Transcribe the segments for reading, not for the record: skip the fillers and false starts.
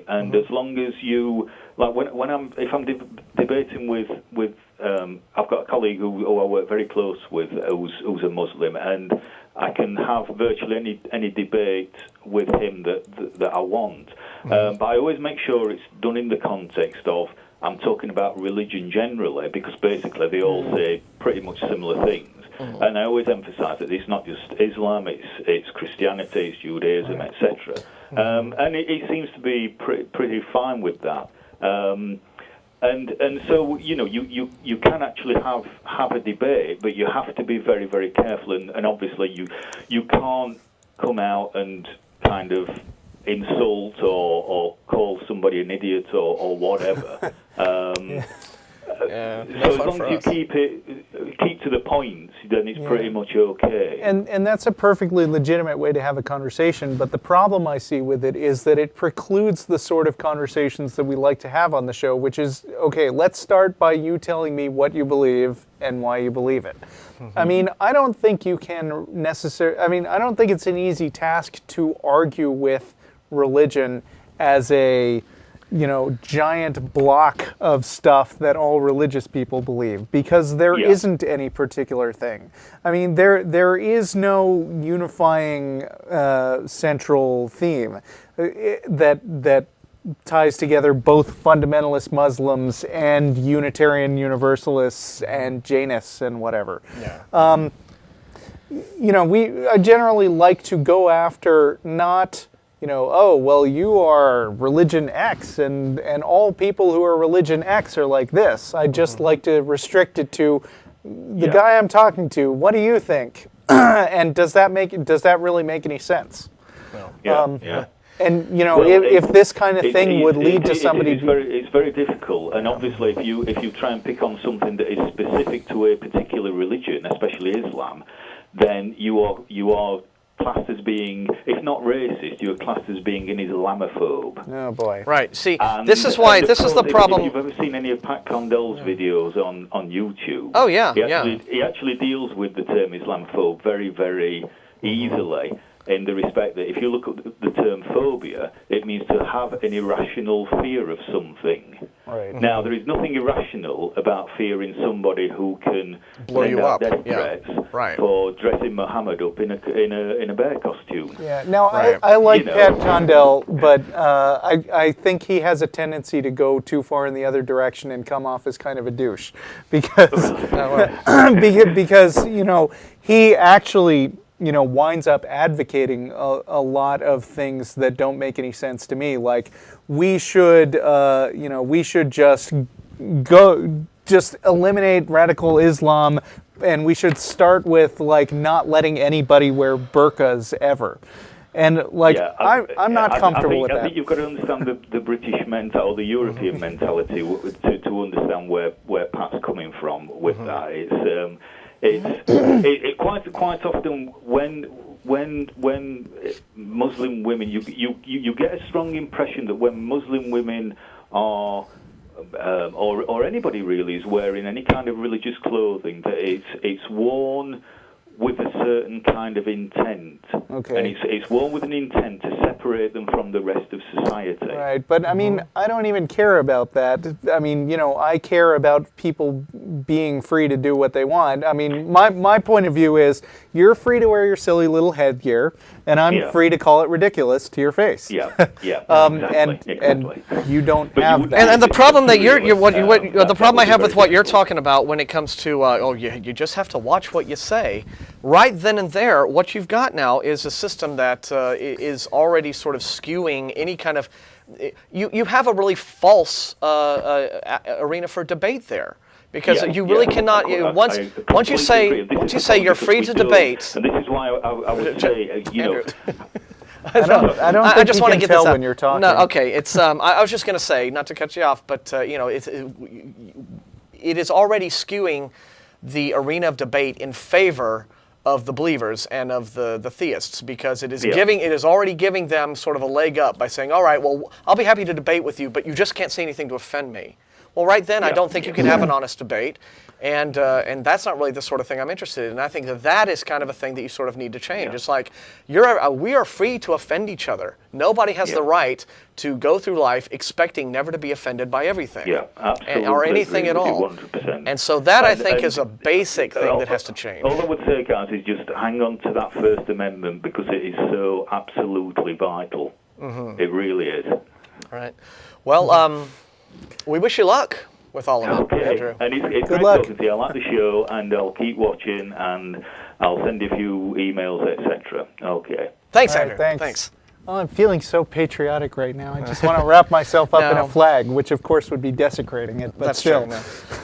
And as long as you, like if I'm debating with I've got a colleague who I work very close with who's a Muslim, and I can have virtually any debate with him that I want. But I always make sure it's done in the context of I'm talking about religion generally, because basically they all say pretty much similar things. And I always emphasise that it's not just Islam, it's Christianity, it's Judaism, etc. And it seems to be pretty fine with that. And so, you know, you can actually have a debate, but you have to be very, very careful. And obviously you can't come out and kind of insult or call somebody an idiot or whatever. So as long as you keep to the point, then it's pretty much okay. And that's a perfectly legitimate way to have a conversation, but the problem I see with it is that it precludes the sort of conversations that we like to have on the show, which is, okay, let's start by you telling me what you believe and why you believe it. I mean, I don't think you can I don't think it's an easy task to argue with religion as a giant block of stuff that all religious people believe, because there isn't any particular thing. I mean, there is no unifying central theme that ties together both fundamentalist Muslims and Unitarian Universalists and Jainists and whatever. Yeah. We generally like to go after not, oh, well, you are religion X, and all people who are religion X are like this. I just like to restrict it to the guy I'm talking to. What do you think? And does that really make any sense? Well, And if this kind of thing would lead to somebody, it's very difficult. And obviously, if you try and pick on something that is specific to a particular religion, especially Islam, then you are classed as being, if not racist, you're classed as being an Islamophobe. Oh boy! Right. See, this is why this is the problem. If you've ever seen any of Pat Condell's videos on YouTube, oh yeah, he actually deals with the term Islamophobe very, very easily. In the respect that if you look at the term phobia, it means to have an irrational fear of something. Right. Now, there is nothing irrational about fearing somebody who can blow you up, death threats for dressing Muhammad up in a bear costume. Yeah. Now, I like Pat Condell, but I think he has a tendency to go too far in the other direction and come off as kind of a douche, because he actually winds up advocating a lot of things that don't make any sense to me. Like, we should just eliminate radical Islam, and we should start with not letting anybody wear burqas ever. And I'm not comfortable with that. I think you've got to understand the British mentality or the European mentality to understand where Pat's coming from with that. It's quite often when Muslim women, you get a strong impression that when Muslim women are or anybody really is wearing any kind of religious clothing, that it's worn with a certain kind of intent. Okay. And it's worn with an intent to separate them from the rest of society. Right, but I mean, I don't even care about that. I mean, I care about people being free to do what they want. I mean, my point of view is you're free to wear your silly little headgear, and I'm free to call it ridiculous to your face. Exactly. And you don't have that. And the problem that the problem I have with what you're talking about when it comes to you just have to watch what you say. Right then and there, what you've got now is a system that is already sort of skewing any kind of. You have a really false arena for debate there, because you really cannot. Once you say you're free to debate, and this is why I would say I don't think you can tell when you're talking. No, okay. It's. I was just going to say, not to cut you off, but it is already skewing the arena of debate in favor of the believers and of the theists, because it is already giving them sort of a leg up by saying, all right, well, I'll be happy to debate with you, but you just can't say anything to offend me. Well, right then, I Yeah. don't think you can have an honest debate, and that's not really the sort of thing I'm interested in. And I think that is kind of a thing that you sort of need to change. Yeah. It's like we are free to offend each other. Nobody has Yeah. the right to go through life expecting never to be offended by everything. Yeah, absolutely. Or anything at agree with all. you 100%. And so that, I And- think, and is a basic thing that has to change. All I would say, guys, is just hang on to that First Amendment because it is so absolutely vital. Mm-hmm. It really is. All right. Well, we wish you luck with all of it, Okay, Andrew. and it's great luck. talking to you. I like the show, and I'll keep watching, and I'll send you a few emails, etc. Okay. Thanks, All right, Andrew. thanks. Oh, I'm feeling so patriotic right now. I just want to wrap myself up in No. a flag, which of course would be desecrating it, but That's still. true.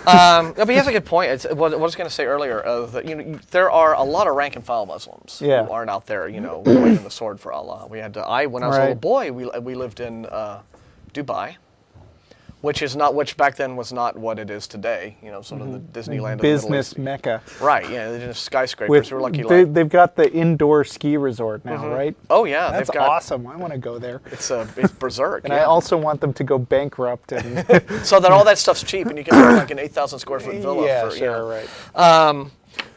No, but he has a good point. It's what I was going to say earlier. That there are a lot of rank and file Muslims Yeah. who aren't out there, waving the sword for Allah. We had when I was a little Right. boy, we lived in Dubai, which back then was not what it is today. Sort of the Disneyland of the Middle Business East. mecca. Right. Yeah, they're just skyscrapers. With, We're lucky. they've got the indoor ski resort now, right? Oh yeah, That's they've got. awesome. I want to go there. It's berserk. And yeah. I also want them to go bankrupt. And So that all that stuff's cheap, and you can have like an 8,000 square foot villa. yeah, for, sure, right.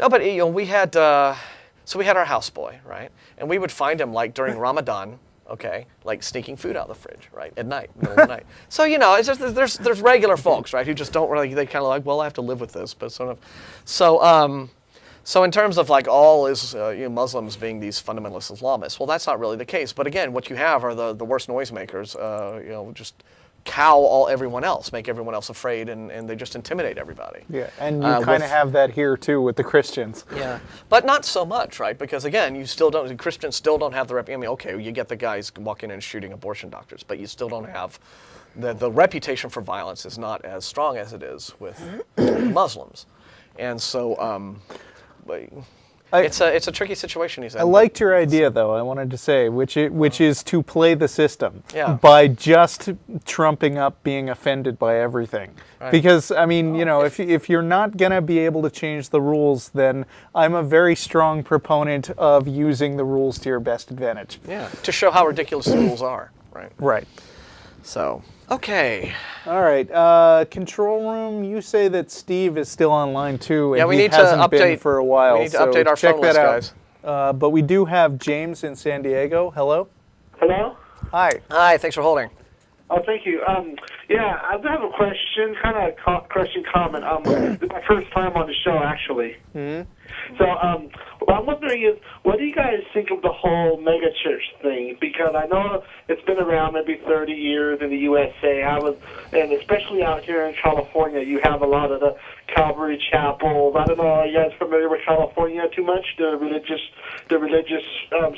No, but we had so we had our houseboy, right? And we would find him like during Ramadan, okay, like sneaking food out of the fridge, right, at night, middle of the night. So it's just there's regular folks, right, who just don't really, they kind of like, well, I have to live with this, but sort of. So in terms of like all Muslims being these fundamentalist Islamists, well, that's not really the case. But again, what you have are the worst noisemakers, just cow everyone else, make everyone else afraid, and they just intimidate everybody. Yeah, and you kind of have that here too with the Christians. Yeah, but not so much, right? Because again, Christians still don't have the reputation. I mean, okay, you get the guys walking in and shooting abortion doctors, but you still don't have the reputation for violence is not as strong as it is with Muslims, and so it's a tricky situation. He's in. I liked your idea, though. I wanted to say, which is to play the system Yeah. by just trumping up being offended by everything. Right. Because I mean, if you're not gonna be able to change the rules, then I'm a very strong proponent of using the rules to your best advantage. Yeah, to show how ridiculous the rules are, right? Right. So, okay. All right. Control room. You say that Steve is still online too, and Yeah, we he need to hasn't been update- for a while. we need to so update our check phone that list, out. guys. But we do have James in San Diego. Hello. Hello? Hi. Hi, thanks for holding. Oh, thank you. Yeah, I have a question, kind of a question comment. This is my first time on the show, actually. Mm-hmm. So, what I'm wondering is, what do you guys think of the whole megachurch thing? Because I know it's been around maybe 30 years in the USA. And especially out here in California, you have a lot of the Calvary chapels. I don't know, are you guys familiar with California too much? The religious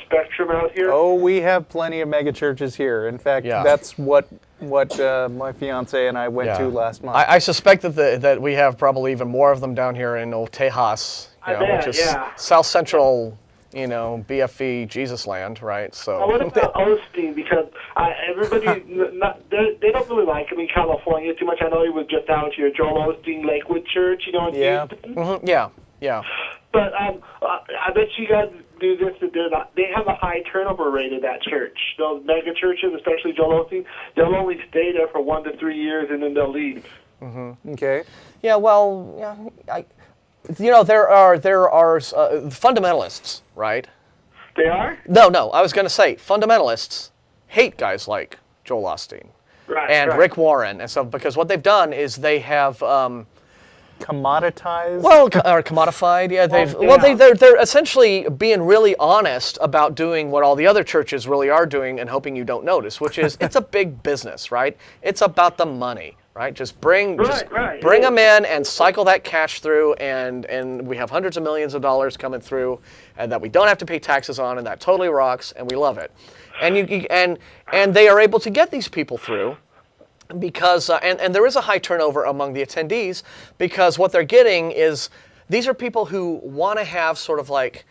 spectrum out here? Oh, we have plenty of mega churches here. In fact, Yeah. that's what my fiance and I went to last month. I suspect that we have probably even more of them down here in Old Tejas, bet, which is yeah. South Central, BFE Jesus land, right? So. What about Osteen? Because everybody, they don't really like him in California too much. I know he was just out here, Joel Osteen, Lakewood Church, in Yeah. Houston. Mhm, yeah. But I bet you guys do this. They have a high turnover rate at that church. Those mega churches, especially Joel Osteen, they'll only stay there for 1 to 3 years and then they'll leave. Okay. Yeah, well, there are fundamentalists, right? They are? No, I was going to say fundamentalists hate guys like Joel Osteen Right. and right. Rick Warren, and so because what they've done is they have Commoditized. or commodified. Yeah, they're essentially being really honest about doing what all the other churches really are doing and hoping you don't notice, which is it's a big business, right? It's about the money. Right, just bring them in and cycle that cash through, and we have hundreds of millions of dollars coming through, and that we don't have to pay taxes on, and that totally rocks, and we love it, and they are able to get these people through, because and there is a high turnover among the attendees, because what they're getting is these are people who want to have sort of like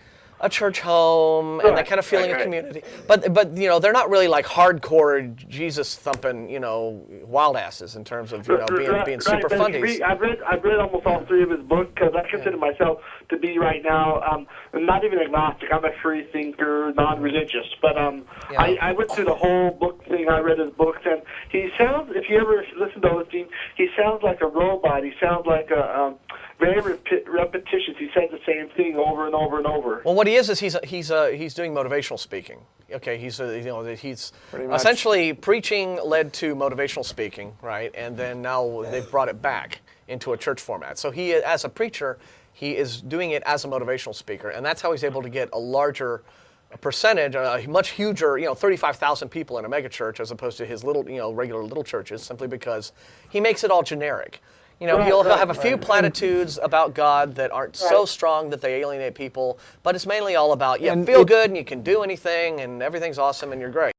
a church home and that kind of feeling of community. But you know, they're not really like hardcore Jesus thumping, you know, wild asses in terms of, you know, being super fundies. I've read almost all three of his books because I consider myself to be right now not even agnostic. I'm a free thinker, non-religious. But I went through the whole book thing. I read his books, and he sounds, if you ever listen to Osteen, he sounds like a robot. He sounds like a very repetitious. He says the same thing over and over and over. Well, what he is he's doing motivational speaking. Okay, he's essentially preaching led to motivational speaking, right? And then now they've brought it back into a church format. So he, as a preacher, he is doing it as a motivational speaker, and that's how he's able to get a larger percentage, a much huger, 35,000 people in a megachurch as opposed to his little, regular little churches, simply because he makes it all generic. He'll have a few platitudes about God that aren't so strong that they alienate people, but it's mainly all about, feel good and you can do anything and everything's awesome and you're great.